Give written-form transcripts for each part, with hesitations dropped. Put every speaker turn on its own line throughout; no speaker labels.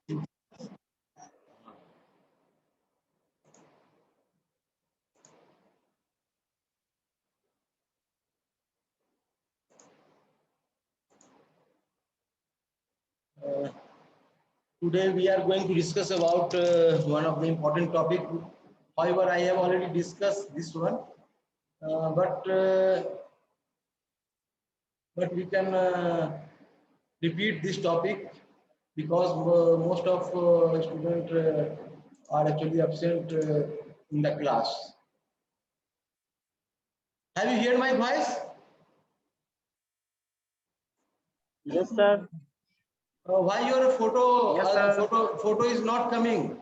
Uh, Today we are going to discuss about one of the important topic. However, I have already discussed this one, uh, but uh, but we can repeat this topic because most of students are actually absent in the class. Have you heard my voice?
Yes, sir.
Why your photo
Yes, sir.
photo is not coming?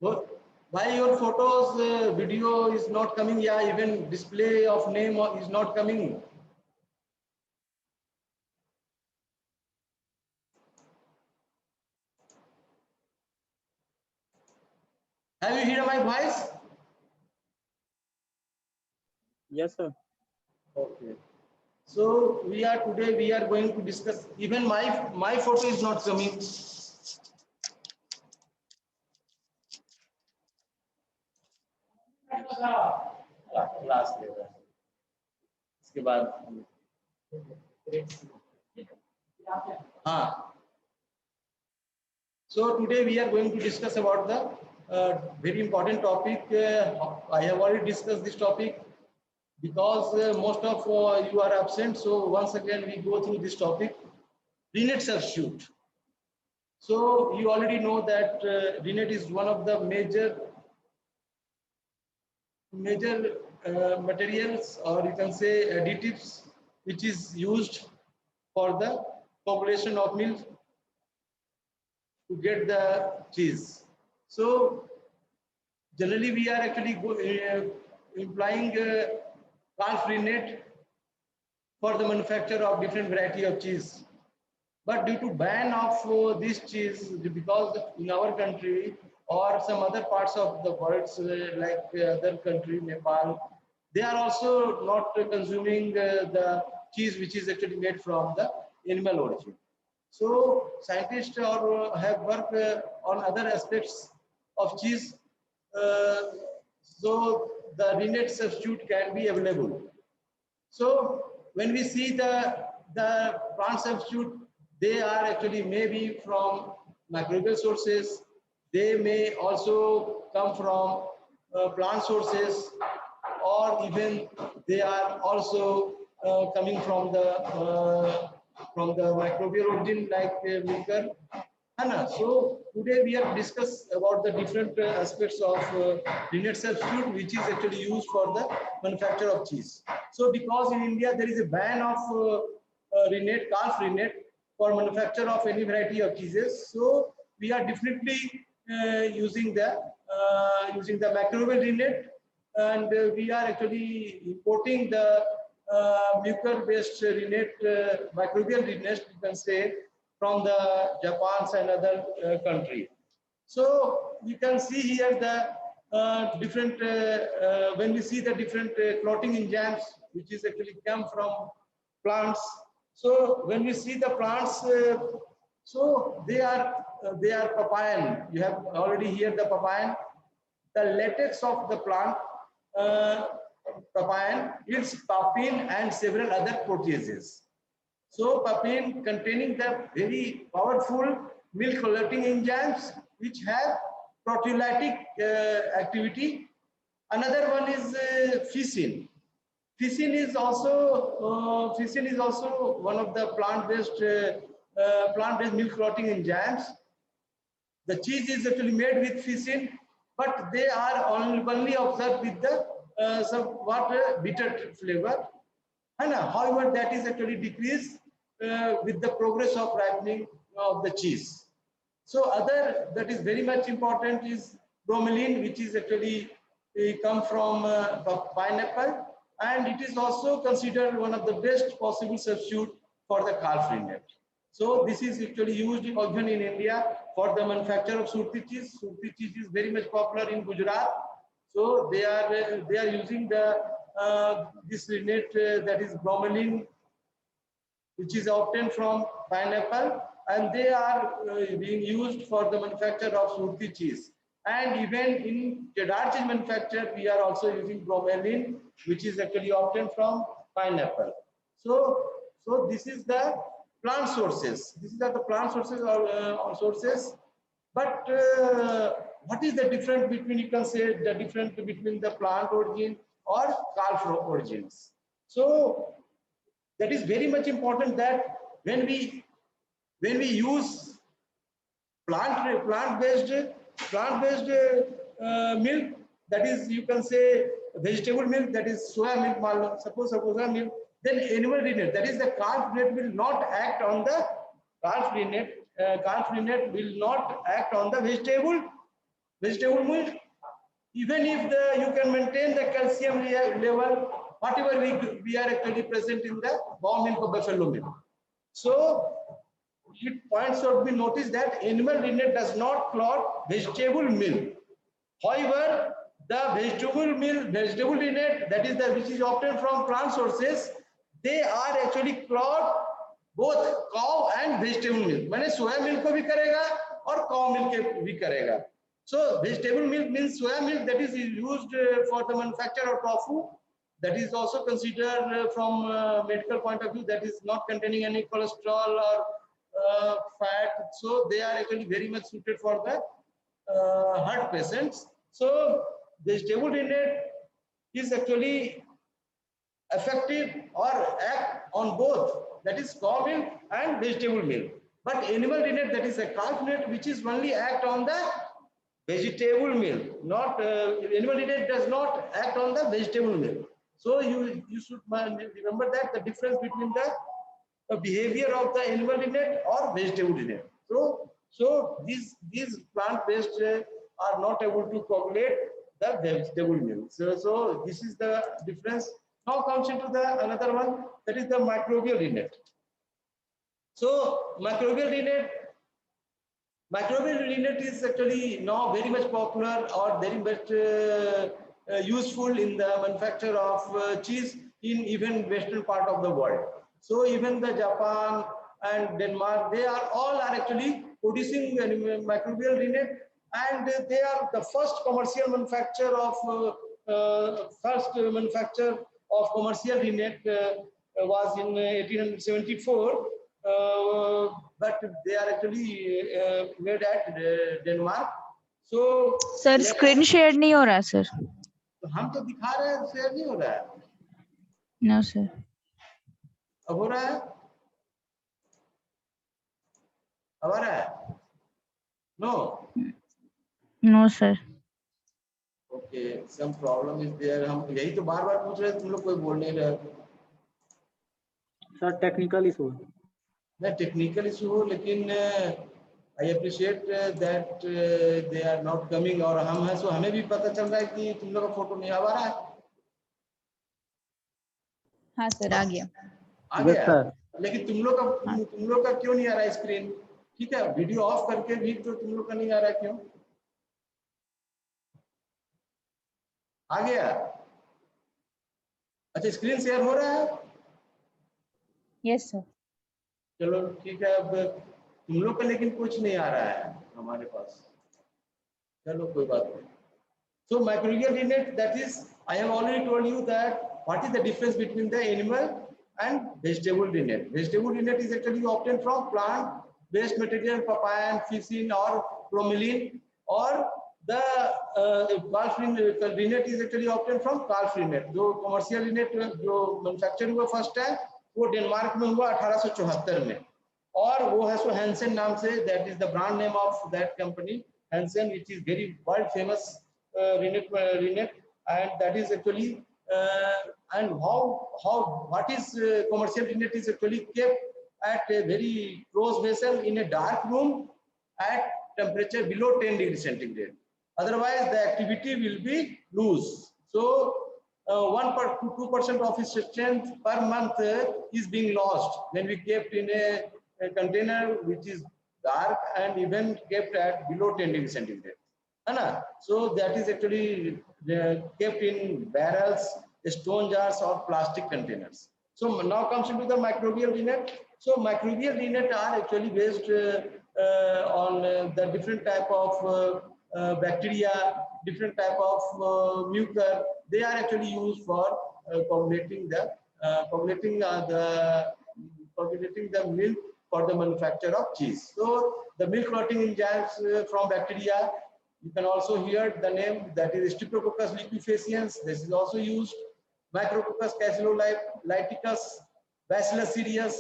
Why your photos video is not coming? Yeah, even display of name is not coming. Have you heard my voice?
Yes, sir.
Okay. So we are going to discuss. Even my photo is not coming. Class ले रहा है इसके बाद हाँ. So today we are going to discuss about the very important topic. I have already discussed this topic because most of you are absent. So once again we go through this topic. RENET substitute. So you already know that RENET is one of the major materials, or you can say additives, which is used for the population of milk to get the cheese. So generally we are actually implying calf rennet for the manufacture of different variety of cheese. But due to ban of this cheese, because in our country or some other parts of the world, like other country, Nepal, they are also not consuming the cheese which is actually made from the animal origin. So scientists have worked on other aspects of cheese, uh, so the rennet substitute can be available. So when we see the plant substitute, they are actually maybe from microbial sources. They may also come from plant sources, or even they are also coming from the microbial origin like liquor. Anna, so today we have discussed about the different aspects of rennet substitute, which is actually used for the manufacture of cheese. So because in India there is a ban of rennet, calf rennet for manufacture of any variety of cheeses. So we are definitely using the microbial rennet, and we are actually importing the mucor-based rennet, microbial rennet, you can say, from the Japan's and other country. So you can see here the different, when we see the different clotting enzymes, which is actually come from plants. So when we see the plants, so they are papain. You have already heard the papain. The latex of the plant, uh, papain, is papain and several other proteases. So papain containing the very powerful milk collating enzymes which have proteolytic activity. Another one is ficin. Ficin is also one of the plant-based milk clotting enzymes. The cheese is actually made with ficin, but they are only observed with the somewhat bitter flavor. And, however, that is actually decreased with the progress of ripening of the cheese. So other that is very much important is bromelain, which is actually come from pineapple, and it is also considered one of the best possible substitute for the calf rennet. So this is actually used even in India for the manufacture of surti cheese. Surti cheese is very much popular in Gujarat. So they are using the this rennet that is bromelain which is obtained from pineapple, and they are being used for the manufacture of Surti cheese. And even in cheddar cheese manufacture, we are also using bromelain, which is actually obtained from pineapple. So this is the plant sources. These are the plant sources or sources. But what is the difference between, you can say, the difference between the plant origin or calf origins? So that is very much important, that when we use plant-based milk, that is, you can say, vegetable milk, that is soya milk, suppose soya milk, then animal rennet, that is the calf rennet, will not act on the calf rennet will not act on the vegetable milk, even if you can maintain the calcium level, whatever we are actually present in the raw milk of buffalo milk. So it points should be noticed that animal rennet does not clot vegetable milk. However, the vegetable rennet, that is which is obtained from plant sources, they are actually clot both cow and vegetable milk. माने soya milk को भी करेगा और cow milk भी करेगा. So vegetable milk means soya milk, that is used for the manufacture of tofu. That is also considered from medical point of view, that is not containing any cholesterol or fat. So they are actually very much suited for the heart patients. So vegetable rennet is actually effective or act on both, that is cow milk and vegetable milk. But animal rennet, that is a calf rennet, which is only act on the vegetable milk. Not animal rennet does not act on the vegetable milk. So you should remember that the difference between the behavior of the animal rennet or vegetable rennet. So these plant-based are not able to coagulate the vegetable milk. So this is the difference. Now comes into the another one, that is the microbial rennet. So microbial rennet is actually now very much popular or very much useful in the manufacture of cheese in even western part of the world. So even the Japan and Denmark, they are actually producing microbial rennet, and they are the first commercial manufacturer of commercial rennet was in 1874. But they are actually made at Denmark. So
sir screen share नहीं हो रहा sir.
हम तो दिखा रहे हैं, share नहीं हो रहा है.
No sir.
अब हो रहा है? अब आ रहा है? No.
No sir.
Okay, some problem is there. हम यही तो बार-बार पूछ रहे हैं, तुम लोग कोई बोल नहीं रहे.
Sir technical issue.
नहीं टेक्निकल इशू हो, लेकिन I appreciate that they are not coming, और हम हैं सो हमें भी पता चल रहा है कि तुम लोग का फोटो नहीं आ रहा है.
हाँ सर आ गया.
आ गया, लेकिन तुम लोग का क्यों नहीं आ रहा है स्क्रीन? ठीक है, वीडियो ऑफ करके भी तो तुम लोग का नहीं आ रहा है, क्यों? आ गया? अच्छा, स्क्रीन शेयर हो रहा है?
Yes sir.
चलो ठीक है, अब तुम लोग का लेकिन कुछ नहीं आ रहा है हमारे पास. चलो कोई बात नहीं. So microbial rennet, that is, I have already told you that what is the difference between the animal and vegetable rennet. Vegetable rennet is actually obtained from plant-based material, papaya and ficin or bromelain, or the calf rennet is actually obtained from calf rennet. जो commercial rennet जो manufacture हुआ first है, वो Denmark में हुआ 1874 में, और वो है सो हैंसन नाम से, that is the brand name of that company, Hansen, which is very world famous rennet, and that is actually and what is commercial rennet is actually kept at a very close vessel in a dark room at temperature below 10 degrees centigrade. Otherwise, the activity will be loose. So 1% to 2% of its strength per month is being lost when we kept in a container which is dark and even kept at below 10 degrees centigrade. So that is actually kept in barrels, stone jars or plastic containers. So now comes into the microbial rennet. So microbial rennet are actually based on the different type of bacteria, different type of mucor. They are actually used for coagulating the coagulating the milk for the manufacture of cheese. So the milk clotting enzymes from bacteria, you can also hear the name, that is Streptococcus liquefaciens. This is also used. Micrococcus caesulolyticus, Bacillus cereus,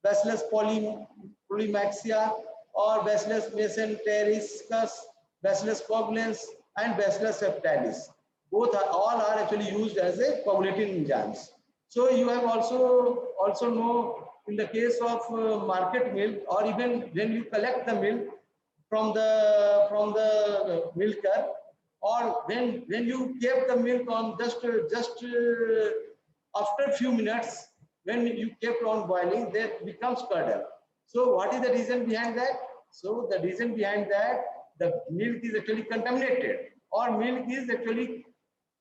Bacillus polymaxia, or Bacillus mesentericus, Bacillus coagulans, and Bacillus subtilis. All are actually used as a coagulating enzymes. So you have also know, in the case of market milk, or even when you collect the milk from the milker, or when you keep the milk on just after a few minutes, when you kept on boiling, that becomes curdle. So what is the reason behind that? So the reason behind that, the milk is actually contaminated, or milk is actually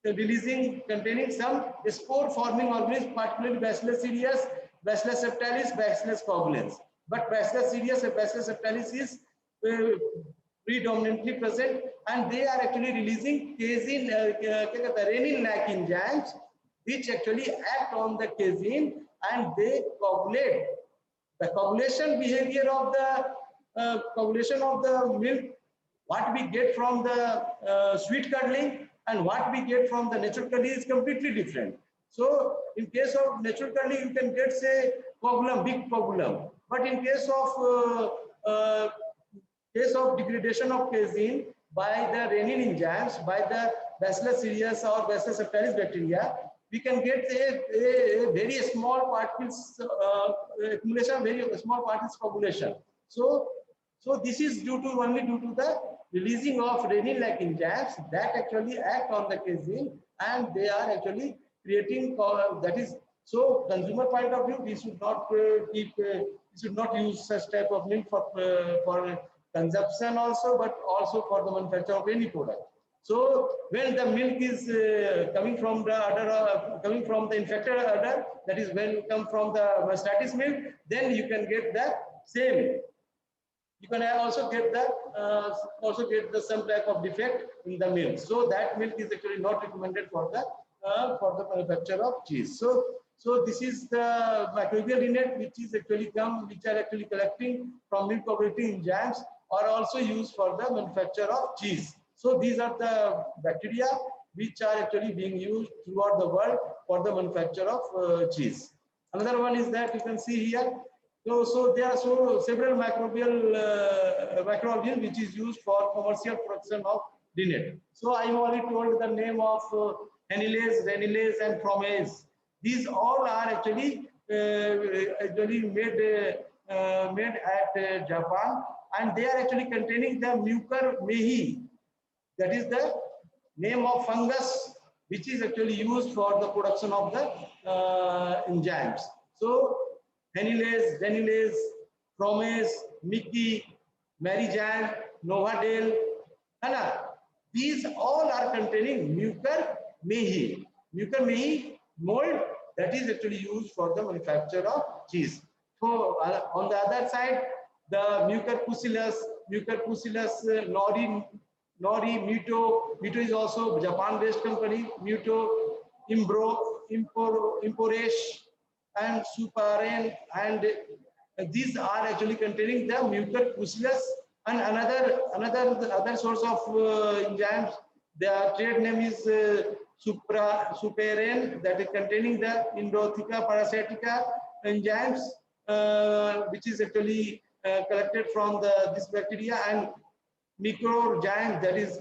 containing some spore forming organisms, particularly Bacillus cereus, Bacillus subtilis, Bacillus coagulans. But Bacillus cereus and Bacillus subtilis is predominantly present, and they are actually releasing casein, renin-like enzymes, which actually act on the casein and they coagulate. The coagulation behavior of the coagulation of the milk, what we get from the sweet curdling and what we get from the natural curdling is completely different. So in case of natural curdling, you can get, say, coagulum, big coagulum. But in case of degradation of casein by the renin enzymes, by the Bacillus cereus or Bacillus subtilis bacteria, we can get a very small particles accumulation, very small particles coagulation. So this is only due to the releasing of renin-like enzymes that actually act on the casein, and they are actually creating that is. So consumer point of view, we should not use such type of milk for consumption also, but also for the manufacture of any product. So when the milk is coming from the udder, coming from the infected udder, that is when you come from the mastitis milk, then you can get the same. You can also get the some type of defect in the milk. So that milk is actually not recommended for the manufacture of cheese. So this is the microbial rennet, which are actually collecting from milk coagulating enzymes, are also used for the manufacture of cheese. So these are the bacteria which are actually being used throughout the world for the manufacture of cheese. Another one is that you can see here. So there are several microorganisms which is used for commercial production of rennet. So I only told the name of anilase, renilase, and promase. These all are actually made at Japan, and they are actually containing the mucor mehi. That is the name of fungus which is actually used for the production of the enzymes. So anilase, renilase, promase, Mickey, Maryjan, Novadale, these all are containing mucor mehi. Mucor mehi mold that is actually used for the manufacture of cheese. So on the other side, the Mucor pucillus Nori, Muto is also Japan-based company. Muto, Imporesh, and Suparen, and these are actually containing the Mucor pucillus, and other source of enzymes. The trade name is Suparen, that is containing the Endotheca parasitica enzymes, which is actually collected from this bacteria, and Microgyne, that is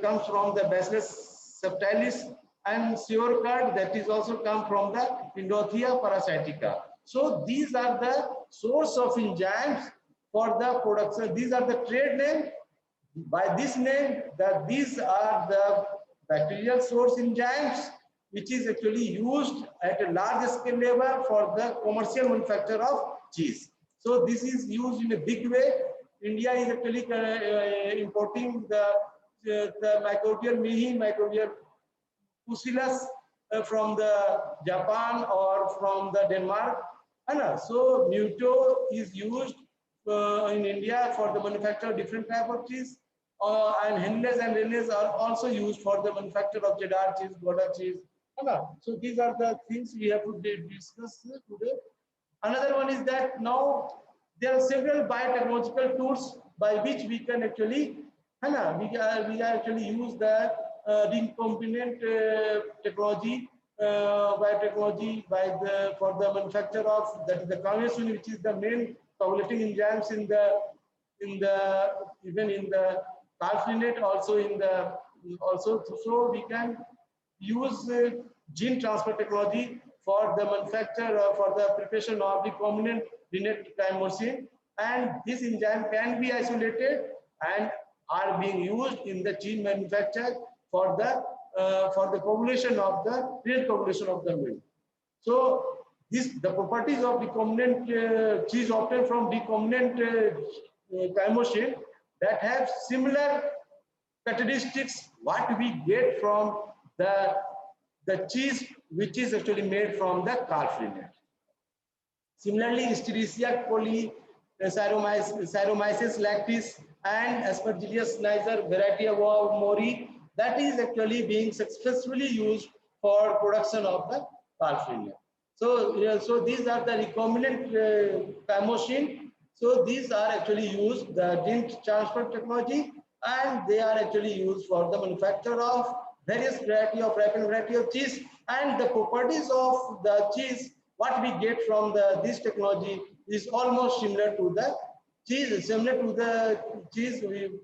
comes from the Bacillus subtilis, and Surcard, that is also come from the Endothea parasitica. So these are the source of enzymes for the production. These are the trade name. By this name, these are the bacterial source enzymes which is actually used at a large scale level for the commercial manufacture of cheese. So this is used in a big way. India is actually importing the microbial mehi, microbial pucillus from the Japan or from the Denmark. So Muto is used in India for the manufacture of different type of cheese, and Henles and Rennes are also used for the manufacture of cheddar cheese, Gouda cheese. So these are the things we have to discuss today. Another one is that now there are several biotechnological tools by which we can actually, we actually use the recombinant technology, biotechnology for the manufacture of that is the kinase, which is the main coagulating enzymes in the even in the calcinate, also in the also, so we can use gene transfer technology for the manufacture for the preparation of recombinant renate thymosin, and this enzyme can be isolated and are being used in the gene manufacture for the coagulation of the real coagulation of the milk. So the properties of recombinant cheese obtained from recombinant thymosin that have similar characteristics what we get from the cheese which is actually made from the calf rennet. Similarly, Escherichia coli, Saccharomyces lactis, and Aspergillus niger variety of mori, that is actually being successfully used for production of the calf rennet. So, so these are the recombinant thymosin. So these are actually used the gene transfer technology, and they are actually used for the manufacture of various ripened variety of cheese, and the properties of the cheese what we get from this technology is almost similar to the cheese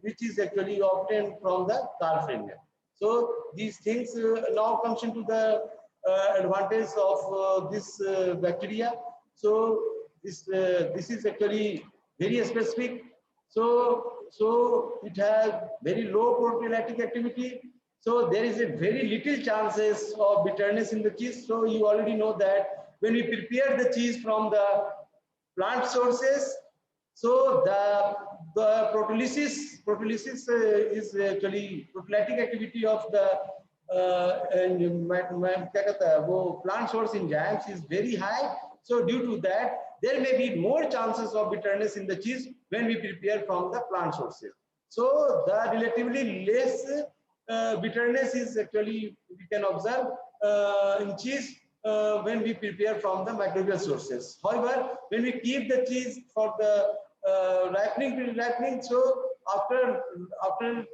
which is actually obtained from the calf rennet. So these things now comes into the advantage of this bacteria. So this is actually very specific. So it has very low proteolytic activity. So there is a very little chances of bitterness in the cheese. So you already know that when we prepare the cheese from the plant sources, so the proteolysis is actually proteolytic activity of the plant source enzymes is very high. So due to that, there may be more chances of bitterness in the cheese when we prepare from the plant sources. So the relatively less bitterness is actually we can observe in cheese when we prepare from the microbial sources. However, when we keep the cheese for the ripening, so after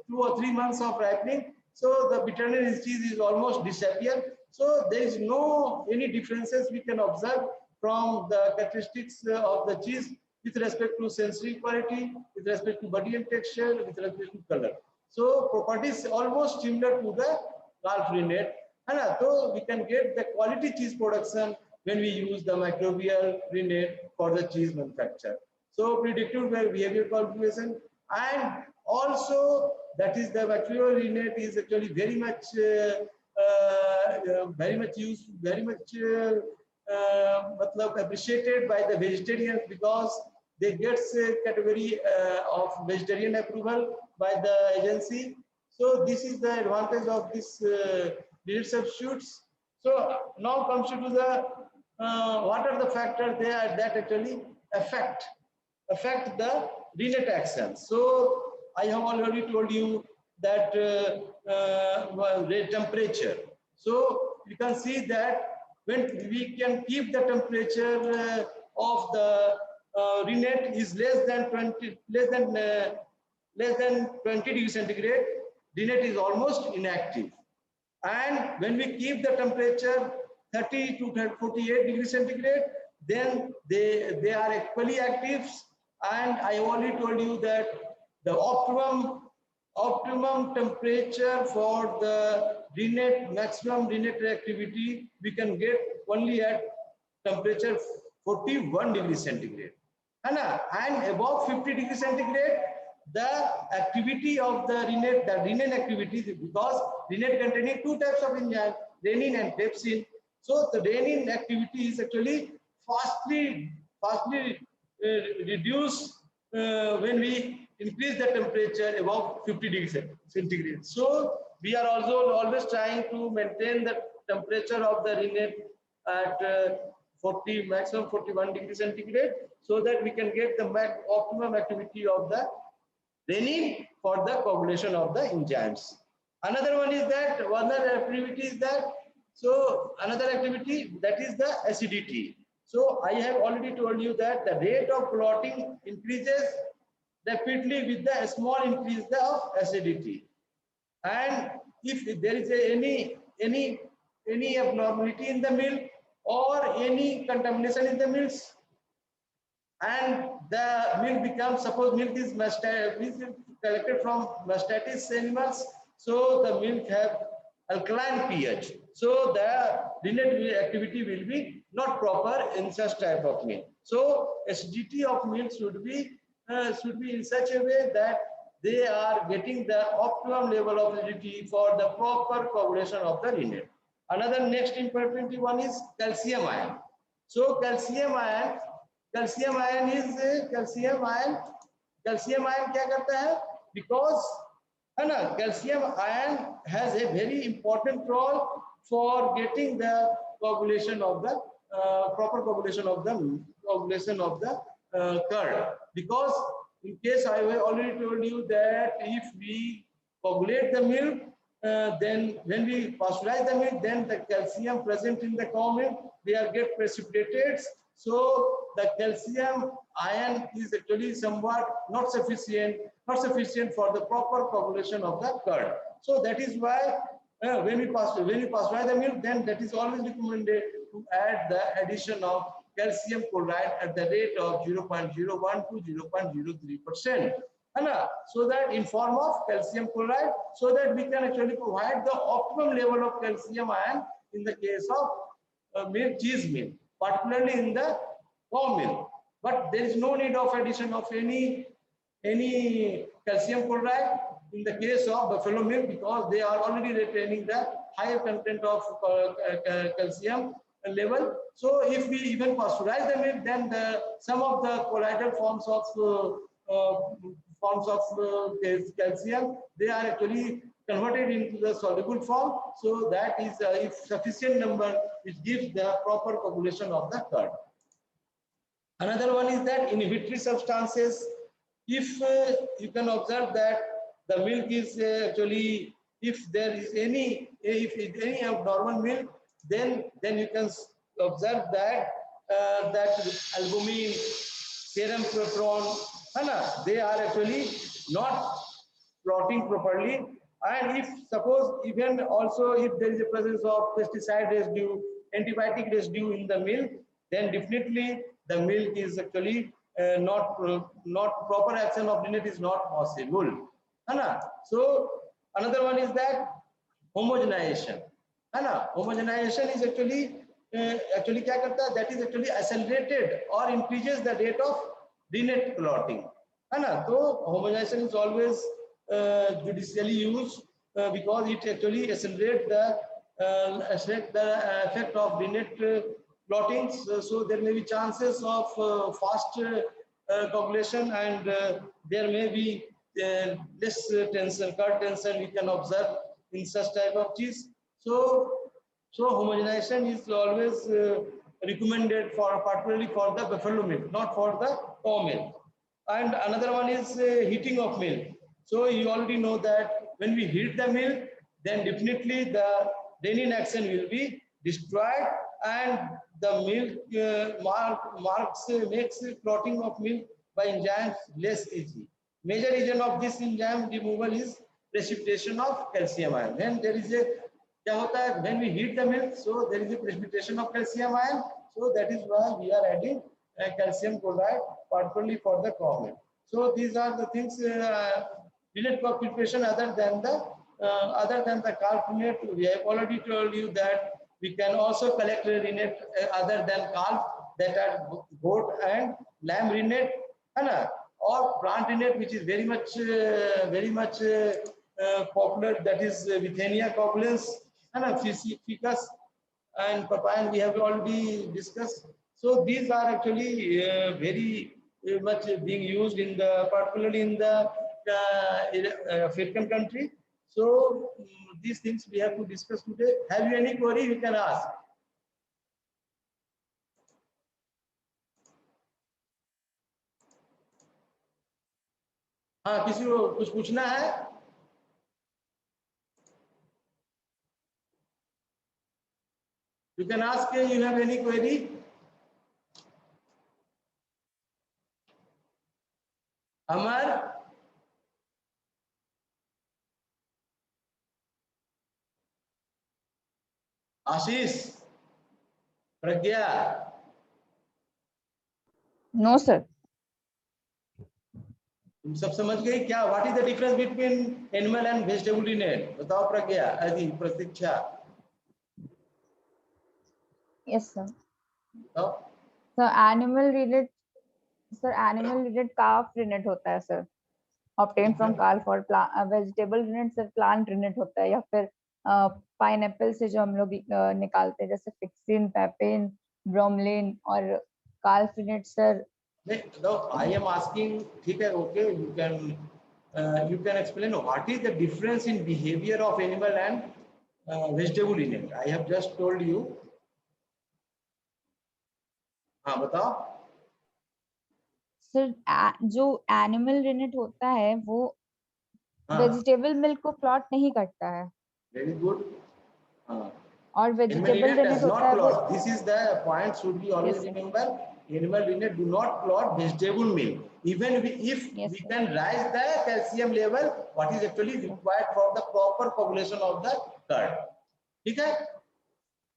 2 or 3 months of ripening, so the bitterness in cheese is almost disappear. So there is no any differences we can observe from the characteristics of the cheese with respect to sensory quality, with respect to body and texture, with respect to color. So properties almost similar to the calf rennet. So we can get the quality cheese production when we use the microbial rennet for the cheese manufacture. So predictive behavior calculation, and also that is the microbial rennet is actually very much used, very much appreciated by the vegetarians because they get a category of vegetarian approval by the agency. So this is the advantage of this rennet substitutes. So now comes to the what are the factors there that actually affect the rennet action. So I have already told you that the temperature. So you can see that when we can keep the temperature of the rennet is less than 20 degrees centigrade, rennet is almost inactive. And when we keep the temperature 30 to 48 degrees centigrade, then they are equally active. And I already told you that the optimum temperature for the rennet, maximum rennet reactivity, we can get only at temperature 41 degrees centigrade. And above 50 degrees centigrade, the activity of the rennet activity, because rennet containing two types of enzyme, renin and pepsin. So the renin activity is actually fastly reduced when we increase the temperature above 50 degrees centigrade. So we are also always trying to maintain the temperature of the rennet at 40, maximum 41 degrees centigrade, so that we can get the optimum activity of the renin for the coagulation of the enzymes. Another one is that another activity is that, so another activity that is the acidity. So I have already told you that the rate of clotting increases rapidly with the small increase of acidity. And if there is any abnormality in the milk or any contamination in the milks, and the milk becomes, suppose milk is collected from mastitis animals, so the milk have alkaline pH, so the renal activity will be not proper in such type of milk. So acidity of milk should be in such a way that they are getting the optimum level of acidity for the proper coagulation of the renal. Another next important one is calcium ion. So calcium ion is calcium ion क्या करता है? Because है ना, calcium ion has a very important role for getting the coagulation of the proper coagulation of the curd. Because in case I have already told you that if we coagulate the milk, then when we pasteurize the milk, then the calcium present in the cow milk, they are get precipitated. So the calcium ion is actually somewhat not sufficient for the proper coagulation of the curd. So that is why when we pasteurize the milk, then that is always recommended to add the addition of calcium chloride at the rate of 0.01 to 0.03%. So that in form of calcium chloride, so that we can actually provide the optimum level of calcium ion in the case of milk, cheese milk, particularly in the cow milk. But there is no need of addition of any calcium chloride in the case of buffalo milk, because they are already retaining the higher content of calcium level. So if we even pasteurize the milk, then some of the colloidal forms of calcium, they are actually converted into the soluble form. So that is if sufficient number, it gives the proper coagulation of the curd. Another one is that inhibitory substances. If you can observe that the milk is actually, if there is any abnormal milk, then you can observe that albumin, serum peroron, they are actually not clotting properly. And if suppose even also if there is a presence of pesticide residue, antibiotic residue in the milk, then definitely the milk is actually not proper action of rennet is not possible. So another one is that homogenization. Homogenization is actually क्या करता है? That is actually accelerated or increases the rate of rennet clotting. So homogenization is always judicially used because it actually accelerates the effect of rennet clotting. So there may be chances of fast coagulation, and there may be less tension, curd tension we can observe in such type of cheese. So homogenization is always recommended for particularly for the buffalo milk, not for the cow milk. And another one is heating of milk. So you already know that when we heat the milk, then definitely the renin action will be destroyed, and the milk makes clotting of milk by enzymes less easy. Major reason of this enzyme removal is precipitation of calcium ion. When there is when we heat the milk, so there is a precipitation of calcium ion. So that is why we are adding calcium chloride, particularly for the cow milk. So these are the things rennet preparation other than the calf rennet. We have already told you that we can also collect rennet other than calf, that are goat and lamb rennet, or plant rennet, which is very much popular. That is Withenia coagulans, ficus and papaya, we have already discussed. So these are actually very much being used in the, particularly in the African country. So these things we have to discuss today. Have you any query? You can ask. हाँ, किसी को कुछ पूछना है? You can ask, you have any query? Amar? Ashish? Pragya?
No sir.
तुम सब समझ गए क्या? What is the difference between animal and vegetable rennet? बताओ प्रज्ञा, अजी, प्रतीक्षा,
यस सर।
बताओ।
Sir animal rennet, sir animal rennet calf rennet होता है सर, ऑब्टेन फ्रॉम काल्फ। और vegetable rennet sir plant rennet होता है, या फिर पाइनएप्पल से जो हम लोग निकालते हैं, जैसे फिक्सिन, पेपिन, ब्रोमलिन। और calf rennet sir,
I am asking, ठीक है, okay, you can explain what is the difference in behavior of animal and vegetable रिनेट? I have just told you. हाँ, बताओ।
सर जो एनिमल रिनेट होता है वो
हाँ,
वेजिटेबल मिल्क को क्लॉट नहीं करता है,
वेरी गुड। हाँ,
और
animal
वेजिटेबल
rennet
रिनेट
does
होता
not
है वो।
clot. This is the point should be always
Yes, sir.
remember. Animal rennet do not clot vegetable milk. Even if
Yes,
we
sir.
can rise the calcium level, what is actually required for the proper population of the curd. ठीक है?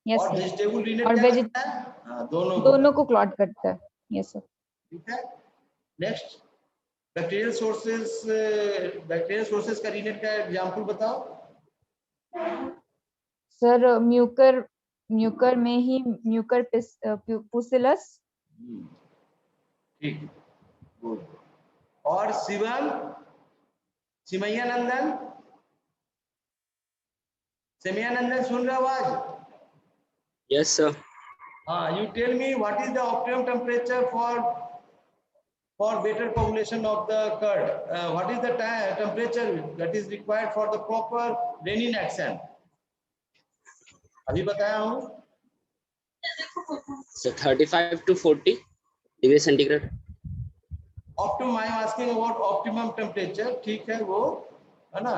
Yes,
और
sir.
vegetable rennet
और
क्या करता है? हाँ,
दोनों को क्लॉट करता है। Yes sir.
ठीक है? नेक्स्ट, बैक्टीरियल सोर्सेस का रिनेट का एग्जांपल बताओ।
सर म्यूकर में ही म्यूकर पुसिलस।
ठीक, गुड। और शिवम, सिमैयानंदन, सिमैयानंदन सुन रहे हो आवाज?
Yes, sir.
You tell me what is the optimum temperature for better population of the curd? What is the temperature that is required for the proper renin action? अभी बताया हूँ।
So 35 to 40 degrees centigrade.
Optimum, I am asking about optimum temperature, ठीक है, वो है ना,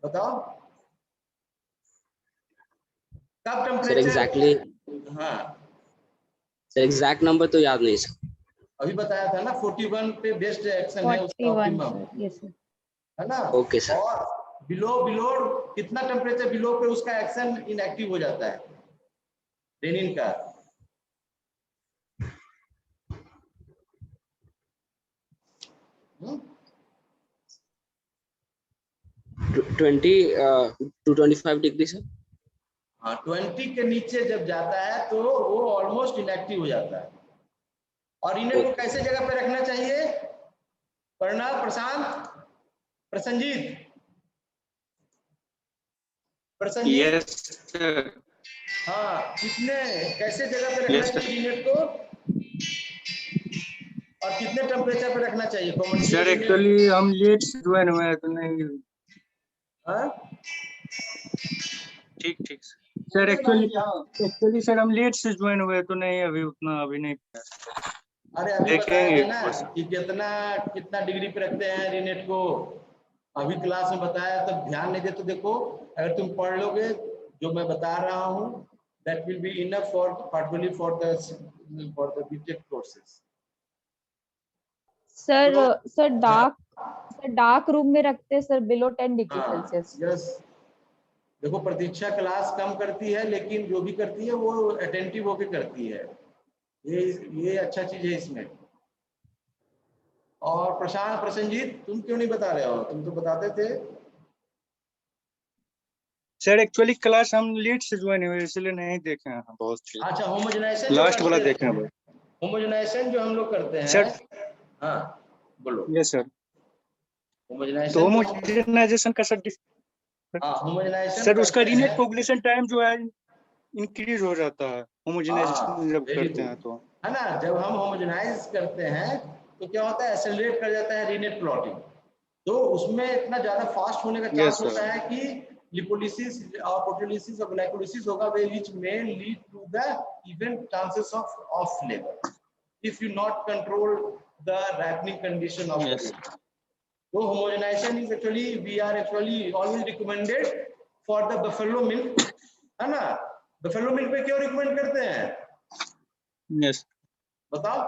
बताओ कब
Sir,
टेम्परेचर?
exactly.
हाँ,
Sir, exact number तो याद नहीं sir.
अभी बताया था ना, 41 पे बेस्ट एक्शन है उसका
41
ऑप्टिमम,
सर। Yes sir.
है ना?
Okay, sir.
और बिलो कितना टेम्परेचर बिलो पे उसका एक्शन इनएक्टिव हो जाता है रेनिन का? हम्म?
20 to 25 degrees sir.
हाँ, 20 के नीचे जब जाता है तो वो ऑलमोस्ट इनएक्टिव हो जाता है। और इन्हें को कैसे जगह पे रखना चाहिए? प्रणव, प्रशांत, प्रसंजीत,
Yes, sir.
हाँ, कितने कैसे जगह पे रखना
Yes, sir.
चाहिए यूनिट को, और कितने टेम्परेचर पे रखना चाहिए?
सर एक्चुअली हम लेट से ज्वाइन हुए हैं तो नहीं।
हाँ,
ठीक ठीक सर, एक्चुअली सर हम लेट से ज्वाइन हुए तो नहीं, अभी उतना अभी नहीं।
अरे अभी बताया
देखेंगे
था ना कि कितना डिग्री पे रखते हैं रिनेट को, अभी क्लास में बताया, तब ध्यान नहीं दे तो देखो, अगर तुम पढ़ लोगे जो मैं बता रहा हूँ, that will be enough for particularly for the BTech courses.
Sir dark room में रखते हैं sir, below 10 degree Celsius.
Yes, देखो प्रतीक्षा क्लास कम करती है, लेकिन जो भी करती है वो अटेंटिव होके करती है, ये अच्छा चीज है इसमें। और प्रशांत, प्रसन्नजीत, तुम क्यों नहीं बता रहे हो? तुम तो बताते थे।
सर एक्चुअली क्लास हम लेट से ज्वाइन हुए इसलिए नहीं देखे हैं बहुत।
अच्छा, होमोजेनाइजेशन
लास्ट वाला देखे हैं।
होमोजेनाइजेशन जो हम लोग करते हैं
सर।
हाँ, बोलो।
Yes sir.
होमोजेनाइजेशन,
तो होमोजेनाइजेशन का सर
होमोजेनाइजेशन
सर उसका रीनेट पॉपुलेशन टाइम जो है इंक्रीज हो जाता है होमोजेनाइजेशन जब करते हैं तो,
है ना? जब हम होमोजेनाइज करते हैं तो क्या होता है, एक्सेलरेट कर जाता है रीनेट प्लॉटिंग, तो उसमें इतना ज्यादा फास्ट होने का चांस होता है कि लिपोलिसिस और प्रोटीओलिसिस और ग्लाइकोलिसिस होगा, which may lead to the even chances of off flavor if you not control the ripening condition of the तो homogenisation is actually we are actually always recommended for the buffalo milk, है ना? Buffalo milk पे क्यों recommend करते हैं
yes
बताओ?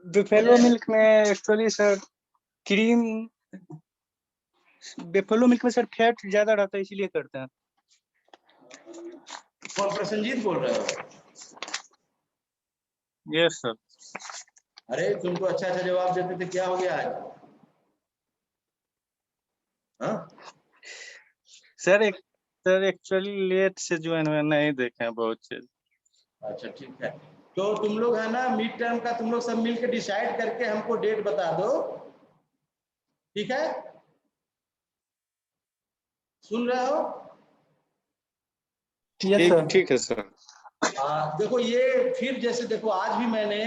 Buffalo milk में actually sir cream, buffalo milk में सर फैट ज्यादा रहता है इसीलिए करते हैं।
कौन प्रसन्नजीत बोल रहे हो?
Yes sir.
अरे तुम तो अच्छा अच्छा जवाब देते थे, क्या हो गया आज? हाँ?
सर एक्चुअली लेट से ज्वाइन हुआ, नहीं देखे हैं बहुत चीज।
अच्छा ठीक है, तो तुम लोग है ना मिड टर्म का तुम लोग सब मिलके डिसाइड करके हमको डेट बता दो, ठीक है? सुन रहे हो?
ठीक है सर।
देखो ये फिर जैसे देखो आज भी मैंने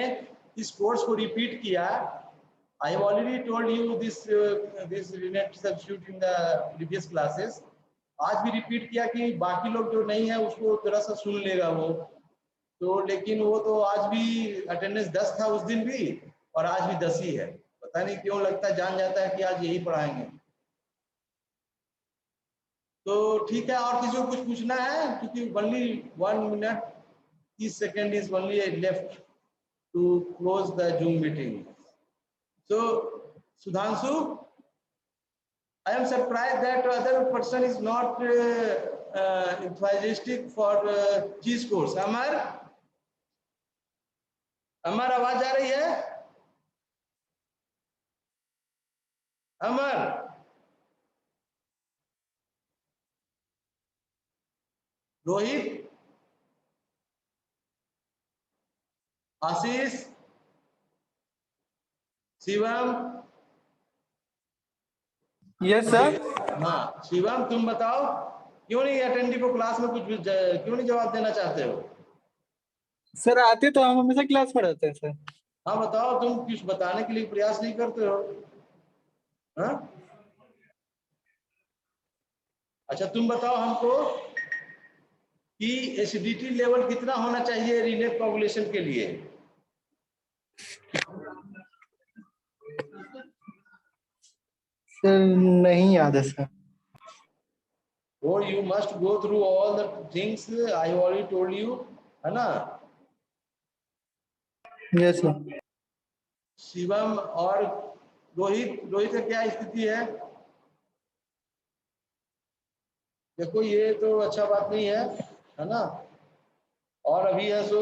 इस कोर्स को रिपीट किया। I have already told you this unit substitute in the previous classes. आज भी रिपीट किया कि बाकी लोग जो नहीं है उसको थोड़ा सा सुन लेगा वो, तो लेकिन वो तो आज भी अटेंडेंस 10 था उस दिन भी, और आज भी 10 ही है। पता नहीं क्यों लगता है, जान जाता है कि आज यही पढ़ाएंगे। तो ठीक है, और किसी को कुछ पूछना है? क्योंकि only 1 minute 30 second is only left to close the Zoom meeting. So Sudhanshu, I am surprised that other person is not enthusiastic for cheese course. Amar, Amar आवाज आ रही है? अमर, रोहित, आशीष, शिवम।
Yes sir.
हाँ शिवम, तुम बताओ क्यों नहीं अटेंडिंग को क्लास में कुछ भी क्यों नहीं जवाब देना चाहते हो?
सर आते तो हम हमेशा क्लास में रहते हैं सर।
हाँ बताओ, तुम कुछ बताने के लिए प्रयास नहीं करते हो? हाँ? अच्छा तुम बताओ हमको कि एसिडिटी लेवल कितना होना चाहिए रिले कोगुलेशन के लिए?
सर नहीं याद है sir.
Or you must go through all the things I already told you, है ना?
Yes sir.
शिवम और रोहित, रोहित का क्या स्थिति है? देखो ये तो अच्छा बात नहीं है ना? और अभी है सो